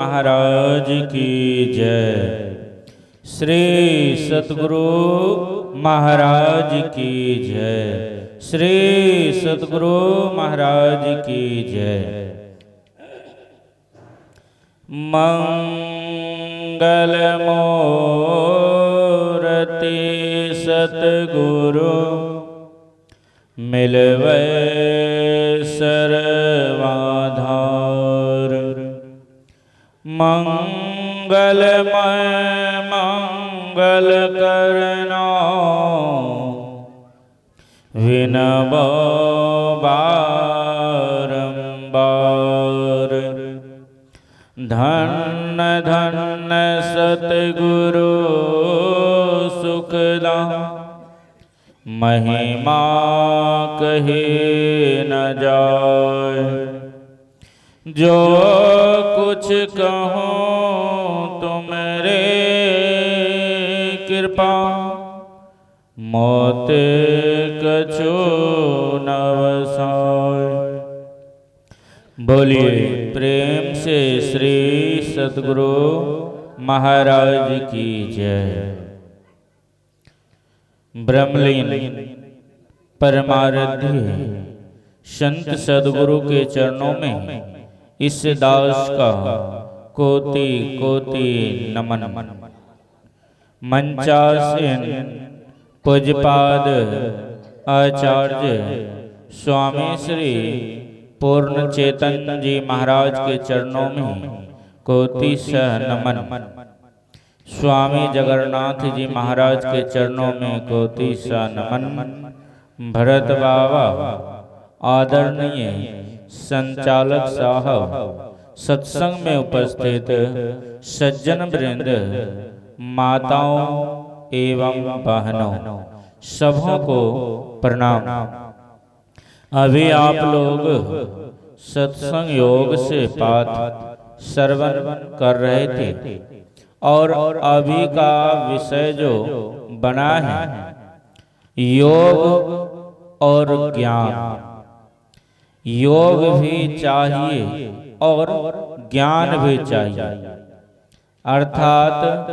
महाराज की जय। श्री सतगुरु महाराज की जय। श्री सतगुरु महाराज की जय। मंगल मूर्ति सतगुरु मिलवे सर्वाधार। मंगलमय मंगल करना विनबो बारंबार। धन्य धन्य सतगुरु सुखदा महिमा कहे न जाए। जो कुछ कहूँ तुमरे कृपा मौत कछु न वसाए। बोलिए प्रेम से श्री सतगुरु महाराज की जय। ब्रह्मलीन परमाराध्य संत सदगुरु के चरणों में इस दास का कोटि कोटि नमन। मंचासीन पूज्यपाद आचार्य स्वामी श्री पूर्ण चेतन जी महाराज के चरणों में कोटि सह नमन। स्वामी जगन्नाथ जी महाराज के चरणों में कोटि सह नमन। भरत बाबा आदरणीय संचालक साहब, सत्संग में उपस्थित सज्जन वृंद, माताओं एवं बहनों, सबों को प्रणाम। अभी आप लोग सत्संग योग से पाठ श्रवण कर रहे थे और अभी का विषय जो बना है योग और ज्ञान। योग भी चाहिए और ज्ञान भी चाहिए, अर्थात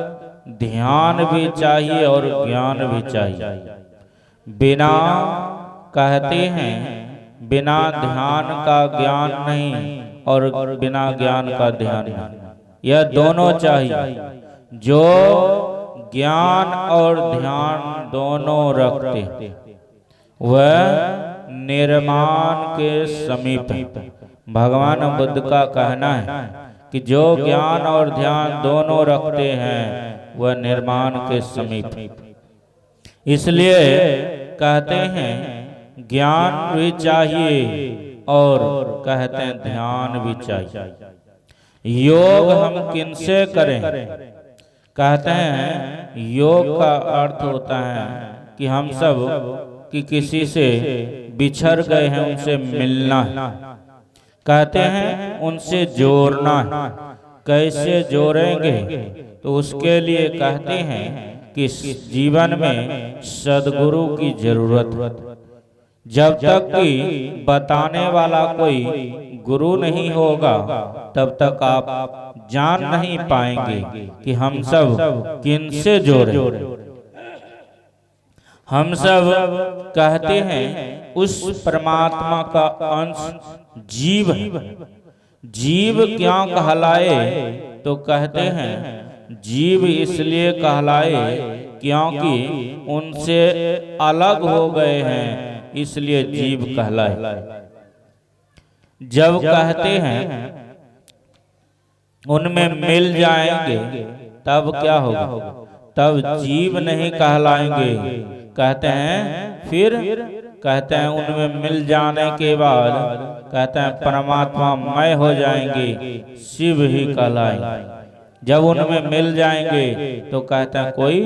ध्यान भी चाहिए और ज्ञान भी चाहिए। बिना कहते हैं बिना ध्यान का ज्ञान नहीं और बिना ज्ञान का ध्यान नहीं, यह दोनों चाहिए। जो ज्ञान और ध्यान दोनों रखते वह निर्माण के समीप है। भगवान बुद्ध का कहना है कि जो ज्ञान और ध्यान दोनों रखते हैं वह निर्माण के समीप। इसलिए कहते हैं ज्ञान भी चाहिए और कहते हैं ध्यान भी चाहिए। योग हम किनसे करें? कहते हैं योग का अर्थ होता है कि हम सब कि किसी से बिछड़ गए हैं उनसे मिलना है। कहते हैं उनसे जोड़ना है। कैसे जोड़ेंगे? तो उसके लिए कहते हैं कि जीवन में सद्गुरु की जरूरत है। जब तक कि बताने वाला कोई गुरु नहीं होगा तब तक आप जान नहीं पाएंगे कि हम सब किनसे जोड़े। हम सब कहते हैं उस परमात्मा का अंश जीव है। जीव क्या कहलाए? तो कहते हैं जीव इसलिए कहलाए क्योंकि उनसे अलग हो गए हैं, इसलिए जीव कहलाए। जब कहते हैं उनमें मिल जाएंगे तब क्या होगा? तब जीव नहीं कहलाएंगे। कहते हैं फिर कहते हैं उनमें मिल जाने के बाद कहते हैं परमात्मा मय हो जाएंगे, शिव ही कहलाएंगे। जब उनमें मिल जाएंगे तो कहते हैं कोई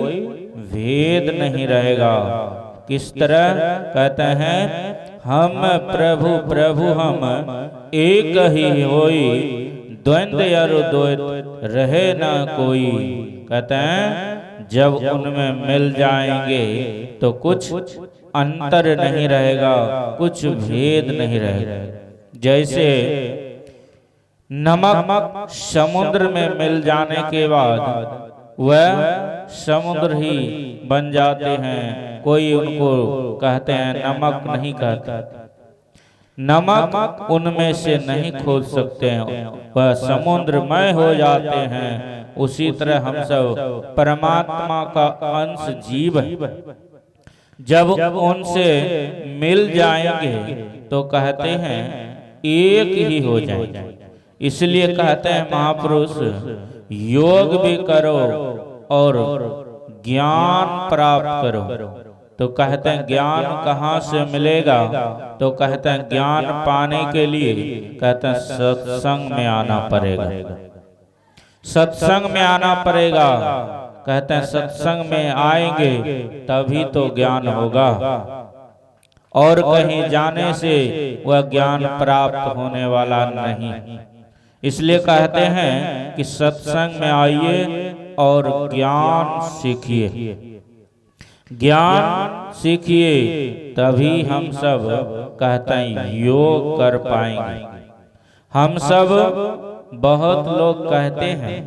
भेद नहीं रहेगा। किस तरह? कहते हैं हम प्रभु प्रभु हम एक ही होई, द्वंद्व अरु द्वैत रहे ना कोई। कहते हैं जब उनमें मिल जाएंगे तो कुछ अंतर नहीं रहेगा, कुछ भेद नहीं रहेगा। जैसे नमक समुद्र में मिल जाने के बाद वह समुद्र ही बन जाते हैं। कोई उनको कहते हैं नमक नहीं कहता, नमक उनमें से नहीं खोज सकते हैं, वह समुद्रमय हो जाते हैं। उसी तरह हम सब परमात्मा का अंश जीव है, जब उनसे मिल जाएंगे तो कहते हैं एक ही हो जाएंगे। इसलिए कहते हैं महापुरुष योग भी करो और ज्ञान प्राप्त करो। तो कहते हैं ज्ञान कहाँ से मिलेगा? तो कहते हैं ज्ञान पाने के लिए कहते हैं सत्संग में आना पड़ेगा, सत्संग में आना पड़ेगा। कहते हैं सत्संग में आएंगे तभी तो ज्ञान होगा, और कहीं जाने से वह ज्ञान प्राप्त होने वाला नहीं। इसलिए कहते हैं कि सत्संग में आइए और ज्ञान सीखिए, ज्ञान सीखिए, तभी हम सब कहते हैं योग कर पाएंगे। हम सब बहुत लोग कहते हैं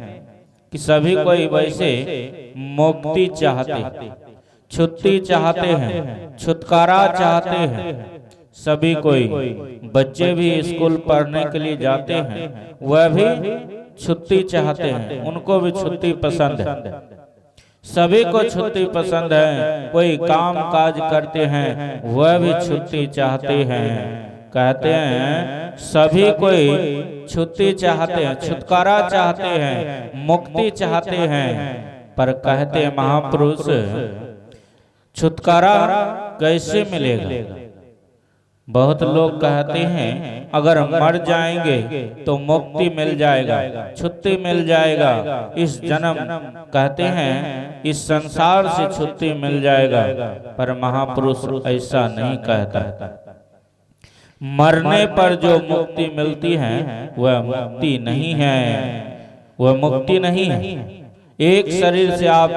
कि सभी कोई वैसे मुक्ति चाहते, छुट्टी चाहते हैं, छुटकारा चाहते हैं। सभी कोई बच्चे भी स्कूल पढ़ने के लिए जाते हैं, वह भी छुट्टी चाहते हैं, उनको भी छुट्टी पसंद है। सभी को छुट्टी पसंद है। कोई काम काज करते हैं वह भी छुट्टी चाहते हैं। कहते हैं सभी कोई छुट्टी चाहते हैं, छुटकारा चाहते हैं, मुक्ति चाहते हैं। पर कहते हैं महापुरुष छुटकारा कैसे मिलेगा? बहुत लोग कहते हैं अगर मर जाएंगे तो मुक्ति मिल जाएगा, छुट्टी मिल जाएगा, इस जन्म कहते हैं इस संसार से छुट्टी मिल जाएगा। पर महापुरुष ऐसा नहीं कहता। मरने पर जो मुक्ति मिलती है वह मुक्ति नहीं है, वह मुक्ति नहीं है। एक शरीर से आप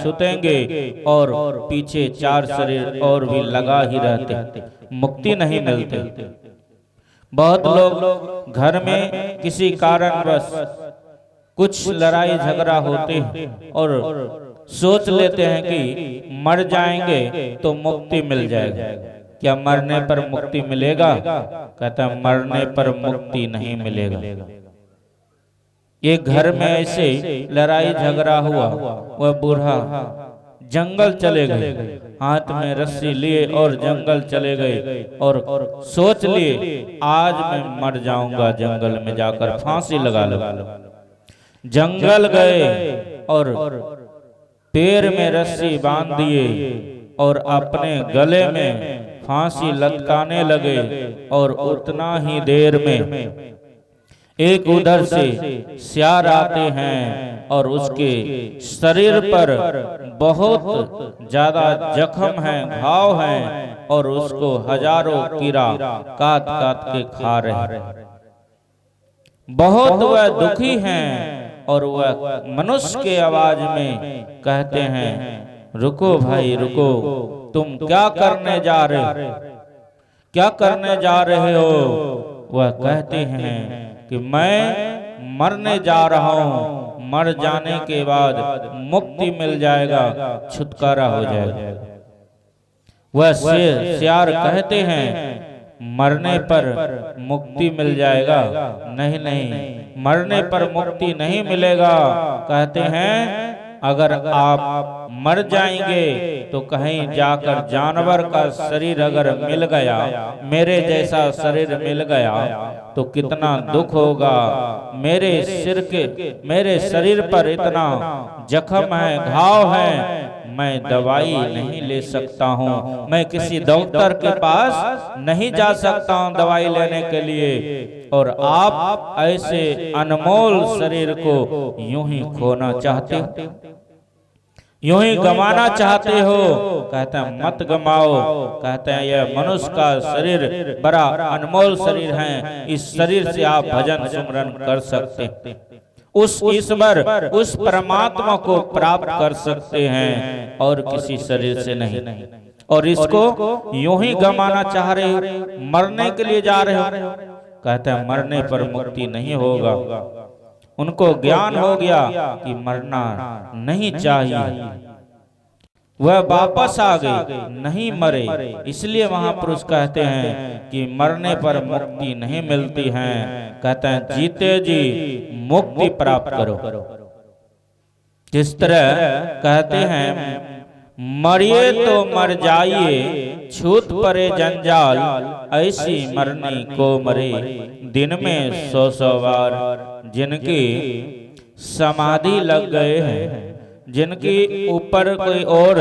छूतेंगे और पीछे 4 शरीर और भी लगा ही रहते, मुक्ति नहीं मिलते। बहुत लोग घर में किसी कारणवश कुछ लड़ाई झगड़ा होते हैं और सोच लेते हैं कि मर जाएंगे तो मुक्ति मिल जाएगा। क्या मरने पर मुक्ति मिलेगा? कहता है मरने पर मुक्ति नहीं मिलेगा। एक घर में ऐसे लड़ाई झगड़ा हुआ, वह बूढ़ा जंगल चले गए, हाथ में रस्सी लिए और जंगल चले गए और सोच लिए आज मैं मर जाऊंगा, जंगल में जाकर फांसी लगा लो। जंगल गए और पैर में रस्सी बांध दिए और अपने गले में फांसी लटकाने लगे। और उतना ही देर में एक उधर से सियार आते हैं और उसके शरीर पर बहुत ज्यादा जख्म है, घाव हैं और उसको हजारों कीड़ा काट काट के खा रहे। बहुत वह दुखी हैं और वह मनुष्य के आवाज में कहते हैं रुको भाई रुको, तुम क्या करने जा रहे हो, क्या करने जा रहे हो? वह कहते हैं कि मैं मरने जा रहा हूं, मर जाने के बाद मुक्ति मिल जाएगा, छुटकारा हो जाएगा। वह सियार कहते हैं मरने पर मुक्ति मिल जाएगा। नहीं नहीं, मरने पर मुक्ति नहीं मिलेगा। कहते हैं अगर आप मर जाएंगे तो कहीं जाकर जानवर का शरीर अगर मिल गया, मेरे जैसा शरीर मिल गया तो कितना दुख होगा। मेरे शरीर पर इतना जख्म है, घाव है, मैं दवाई नहीं ले सकता हूँ, मैं किसी डॉक्टर के पास नहीं जा सकता हूँ दवाई लेने के लिए। और आप ऐसे अनमोल शरीर को यूं ही खोना चाहते हो, यूं ही गंवाना चाहते हो। कहते हैं मत गमाओ। कहते हैं यह मनुष्य का शरीर बड़ा अनमोल शरीर है, इस शरीर से आप भजन सुमरन कर सकते, उस ईश्वर उस परमात्मा को प्राप्त कर सकते हैं और किसी शरीर से नहीं। और इसको यूं ही गंवाना चाह रहे हो, मरने के लिए जा रहे हो। कहते हैं मरने पर मुक्ति नहीं होगा। उनको ज्ञान हो गया कि मरना नहीं चाहिए, वह वापस आ गए, नहीं मरे। इसलिए महापुरुष कहते हैं कि मरने पर मुक्ति नहीं मिलती है। कहते हैं जीते जी मुक्ति प्राप्त करो। जिस तरह कहते हैं मरिए तो मर जाइए, छूट परे जंजाल, ऐसी मरनी को मरे दिन में 100 बार। जिनकी समाधि लग गए हैं, जिनकी ऊपर कोई और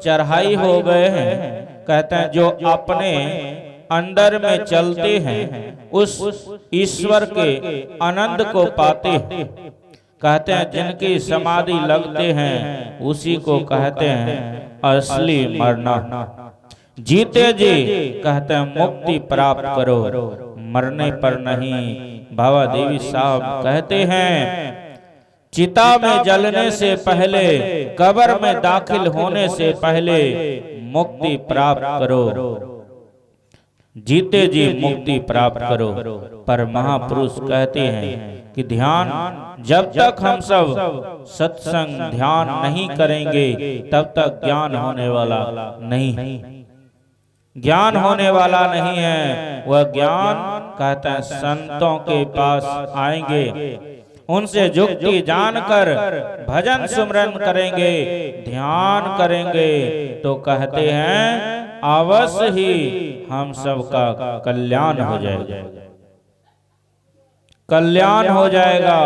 चढ़ाई हो गए हैं, कहते हैं जो अपने अंदर में चलते हैं उस ईश्वर के आनंद को पाते हैं। कहते हैं जिनकी समाधि लगते हैं उसी को कहते हैं असली मरना। जीते जी कहते हैं मुक्ति प्राप्त करो, मरने पर नहीं। बाबा देवी साहब कहते हैं चिता में जलने से पहले, कब्र में दाखिल होने से पहले मुक्ति प्राप्त करो, जीते जी मुक्ति प्राप्त करो। पर महापुरुष कहते हैं कि ध्यान जब तक हम सब सत्संग ध्यान नहीं करेंगे तब तक ज्ञान होने वाला नहीं, ज्ञान होने वाला नहीं है। वह ज्ञान कहते हैं संतों के पास आएंगे, उनसे जुक्ति जानकर भजन सुमरन करेंगे, ध्यान करेंगे, तो कहते हैं अवश्य ही हम सबका कल्याण हो जाएगा, कल्याण हो जाएगा।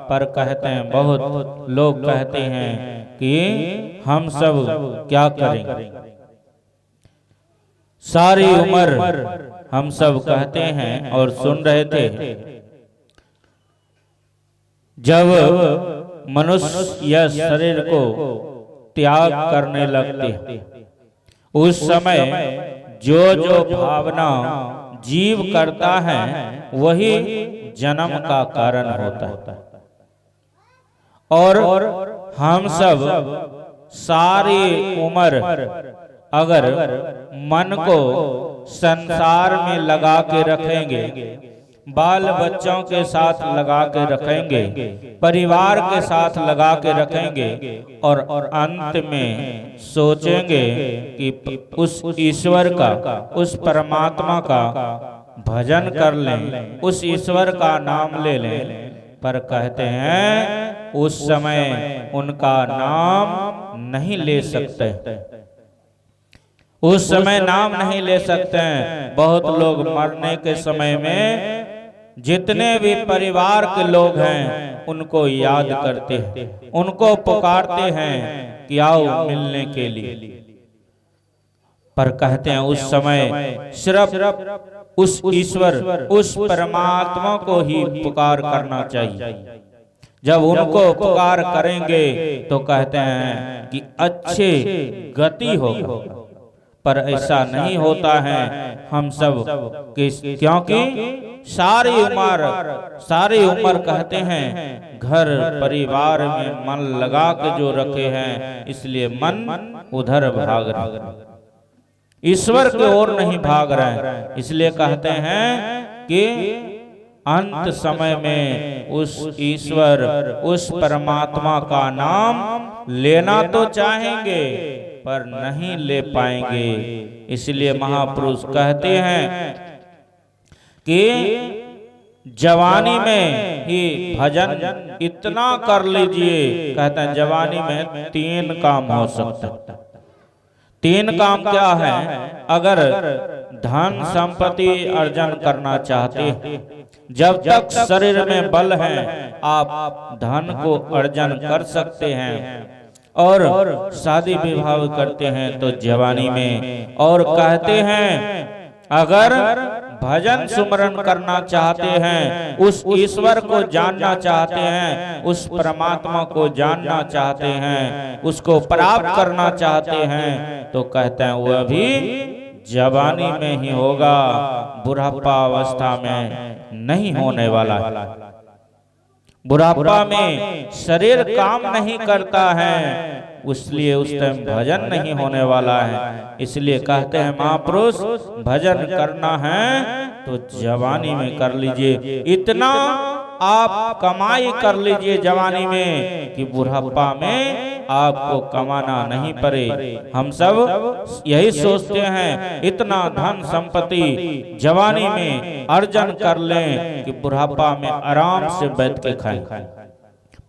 पर कहते हैं बहुत लोग कहते हैं कि हम सब क्या करेंगे, सारी उम्र हम सब कहते हैं और सुन रहे थे जब मनुष्य यह शरीर को त्याग करने लगते उस समय जो जो भावना जीव करता है वही जन्म का कारण होता है। और हम सब सारी उम्र अगर मन को संसार में लगा के रखेंगे, बाल बच्चों के साथ लगा के रखेंगे, परिवार के साथ लगा के रखेंगे और अंत में सोचेंगे कि उस ईश्वर का, उस परमात्मा का भजन कर लें, उस ईश्वर का नाम ले लें। पर कहते हैं उस समय उनका नाम नहीं ले सकते, उस समय नाम नहीं ले सकते हैं। बहुत लोग मरने के समय में जितने भी परिवार के लोग हैं उनको याद करते हैं, उनको पुकारते हैं कि आओ मिलने के लिए। पर कहते हैं उस समय सिर्फ उस ईश्वर, उस परमात्मा को ही पुकार करना चाहिए। जब उनको पुकार करेंगे तो कहते हैं कि अच्छे गति होगा। पर ऐसा नहीं होता है हम सब, क्योंकि सारी उम्र कहते हैं घर परिवार में मन लगा के जो रखे हैं, इसलिए मन उधर भाग रहा, ईश्वर की ओर नहीं भाग रहे हैं। इसलिए कहते हैं कि अंत समय में उस ईश्वर, उस परमात्मा का नाम लेना तो चाहेंगे पर नहीं ले पाएंगे। इसलिए महापुरुष कहते हैं कि जवानी में ही भजन इतना कर लीजिए। कहते हैं जवानी में 3 काम हो सकता है। 3 काम क्या है? अगर धन संपत्ति अर्जन करना चाहते हैं, जब तक शरीर में बल है आप धन को अर्जन कर सकते हैं। और शादी विवाह करते हैं तो जवानी में। और कहते हैं अगर भजन सुमरन करना चाहते हैं, उस ईश्वर को जानना चाहते हैं, उस परमात्मा को जानना चाहते हैं, उसको प्राप्त करना चाहते हैं, तो कहते हैं वह भी जवानी में ही होगा, बुढ़ापा अवस्था में नहीं होने वाला। बुढ़ापा में शरीर काम नहीं करता है, इसलिए उस टाइम भजन नहीं होने वाला है। इसलिए कहते हैं महापुरुष भजन करना है तो जवानी में कर लीजिए। इतना आप कमाई कर लीजिए जवानी में कि बुढ़ापा में आपको कमाना नहीं पड़े। हम सब यही सोचते हैं इतना धन संपत्ति जवानी में अर्जन कर लें कि बुढ़ापा में आराम से बैठ के खाएं,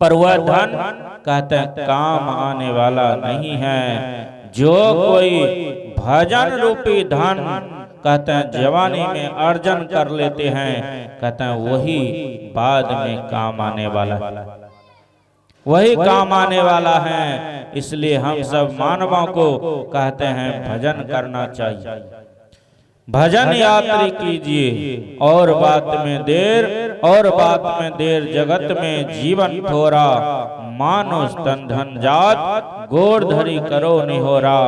पर वह धन कहते हैं काम आने वाला नहीं है। जो कोई भजन रूपी धन कहते हैं जवानी में अर्जन कर लेते हैं, कहते हैं वही बाद में काम आने वाला है, वही काम आने वाला है। इसलिए हम सब मानवों को कहते हैं भजन करना चाहिए। भजन यात्री कीजिए और बात में देर जगत में जीवन थोरा, मानुष तन धन जात गोरधरी करो निहोरा।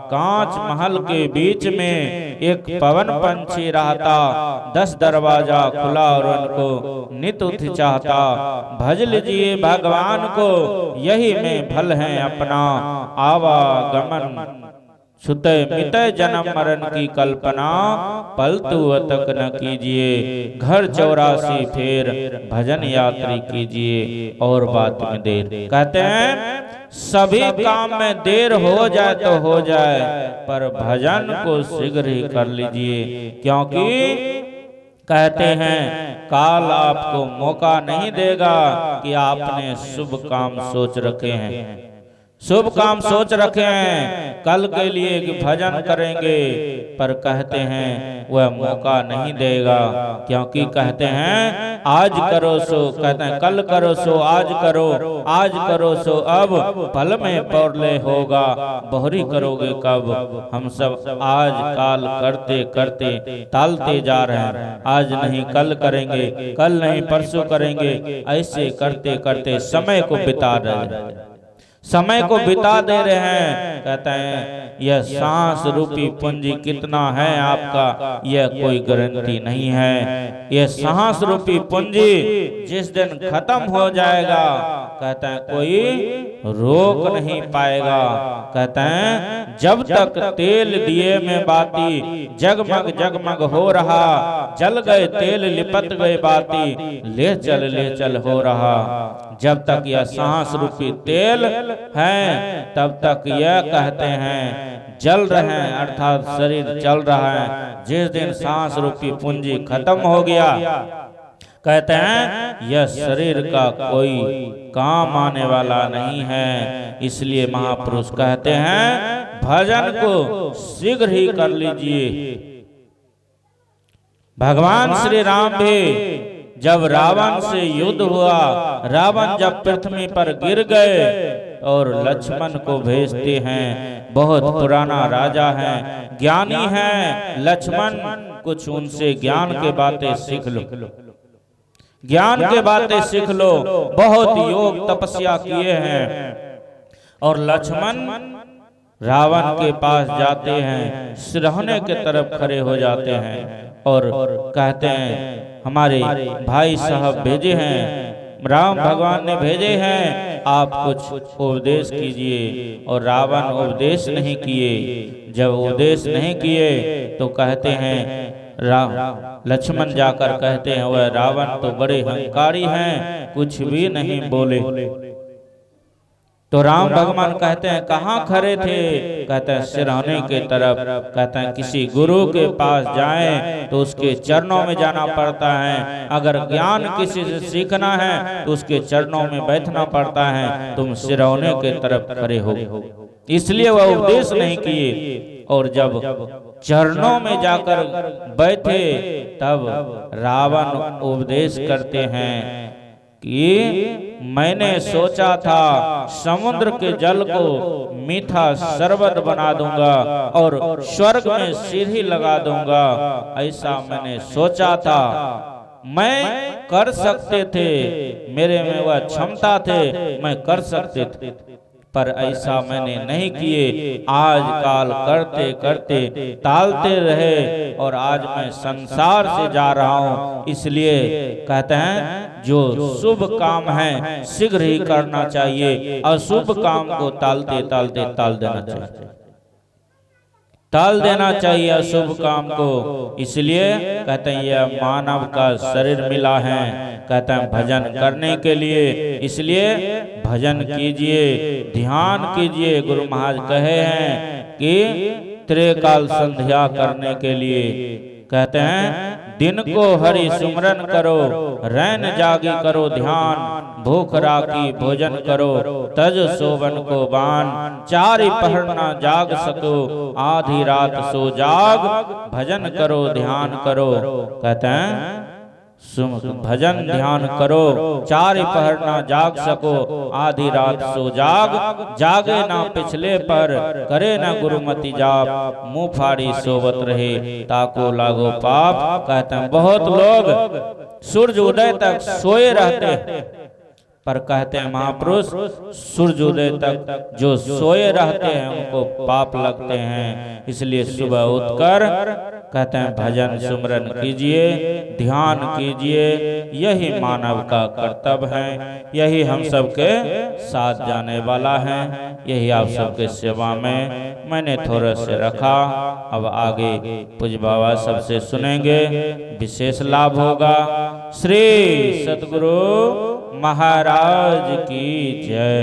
कांच महल के बीच में एक पवन पंछी रहता, 10 दरवाजा खुला और उनको नित उठ चाहता। भज लीजिए भगवान को यही में भल है अपना, आवागमन छुते मिटे जन्म मरण की कल्पना, पलतु तक न कीजिए घर 84 फेर, भजन यात्री कीजिए और बात में देर। कहते हैं सभी काम में देर हो जाए तो हो जाए, पर भजन को शीघ्र ही कर लीजिए, क्योंकि कहते हैं काल आपको मौका नहीं देगा कि आपने शुभ काम सोच रखे हैं, शुभ काम सोच रखे हैं कल के लिए कि भजन करेंगे, पर कहते हैं वह मौका नहीं देगा, क्योंकि कहते हैं आज करो सो, कहते हैं कल करो सो आज करो, आज करो सो अब, पल में पौरले होगा बहुरी करोगे कब। हम सब आज काल करते करते टालते जा रहे हैं, आज नहीं कल करेंगे, कल नहीं परसों करेंगे, ऐसे करते करते समय को बिता रहे हैं, समय को बिता दे रहे हैं। कहते हैं यह सांस रूपी पूंजी कितना है आपका, यह कोई गारंटी नहीं है। यह सांस रूपी पूंजी जिस दिन खत्म हो जाएगा, कहते हैं कोई रोक नहीं पाएगा। कहते हैं जब तक तेल दिए में बाती, जगमग जगमग हो रहा, जल गए तेल लिपट गए बाती, ले चल हो रहा। जब तक यह सांस रूपी तेल है तब तक यह कहते हैं जल रहे हैं, अर्थात शरीर चल रहा है। जिस दिन सांस रूपी पूंजी खत्म हो गया, कहते हैं यह शरीर का कोई काम आने वाला नहीं है। इसलिए महापुरुष कहते हैं भजन को शीघ्र ही कर लीजिए। भगवान श्री राम भी जब रावण से युद्ध हुआ, रावण जब पृथ्वी पर गिर गए और लक्ष्मण को भेजते हैं, बहुत पुराना राजा है, ज्ञानी है लक्ष्मण, कुछ उनसे ज्ञान के बातें सीख लो, ज्ञान के बातें सीख लो। बहुत योग तपस्या किए हैं। और लक्ष्मण रावण के पास जाते हैं, सिरहने के तरफ खड़े हो जाते हैं और कहते हैं हमारे भाई साहब भेजे हैं, राम भगवान ने भेजे हैं, आप कुछ उपदेश कीजिए। और रावण उपदेश नहीं किए। जब उपदेश नहीं किए तो कहते हैं लक्ष्मण जाकर कहते हैं वह रावण तो बड़े अहंकारी हैं, कुछ भी नहीं बोले। तो राम भगवान कहते हैं कहाँ खड़े थे, कहते हैं सिरहने के तरफ। कहते हैं किसी गुरु के पास जाएं तो उसके चरणों में जाना पड़ता है, अगर ज्ञान किसी से सीखना है तो उसके चरणों में बैठना पड़ता है, तुम सिरहने के तरफ खड़े हो। इसलिए वह उपदेश नहीं किए। और जब चरणों में जाकर बैठे तब रावण उपदेश करते हैं कि मैंने सोचा था समुद्र के जल को मीठा शरबत बना दूंगा और स्वर्ग में सीढ़ी लगा दूंगा, ऐसा मैंने सोचा था। मैं कर सकते थे, मेरे में वह क्षमता थे, मैं कर सकते थे, पर ऐसा मैंने नहीं किए। आज काल करते करते टालते रहे और आज मैं संसार से जा रहा हूँ। इसलिए कहते हैं जो शुभ काम है शीघ्र ही करना चाहिए, अशुभ काम को टालते टालते टाल देना चाहिए। टाल देना चाहिए अशुभ काम को। इसलिए कहते हैं यह मानव का शरीर मिला है, कहते हैं भजन करने के लिए, इसलिए भजन कीजिए, ध्यान कीजिए। गुरु महाराज कहे हैं कि त्रिकाल संध्या करने के लिए कहते हैं दिन को हरि सुमरन करो, रैन जागी करो ध्यान, भूख राखी भोजन करो, तज सोवन को बान, चारि पहर ना जाग सको, आधी रात सो जाग, भजन करो ध्यान करो। कहते हैं भजन ध्यान करो, चार पहर ना जाग सको, आधी रात सो जाग, जागे ना पिछले पर, करे ना गुरुमति जाप, मुंह फाड़ी सोवत रहे, ताको लागो पाप। कहते हैं बहुत लोग सूर्य उदय तक सोए रहते हैं, पर कहते हैं महापुरुष सूर्योदय तक जो सोए रहते हैं उनको पाप लगते हैं। इसलिए सुबह उठकर कहते हैं भजन सुमरन कीजिए, ध्यान कीजिए, यही मानव का कर्तव्य है, यही हम सबके साथ जाने वाला है, यही आप सबके सेवा में मैंने थोड़ा से रखा। अब आगे पूज्य बाबा सबसे सुनेंगे, विशेष लाभ होगा। श्री सद्गुरु महाराज की जय।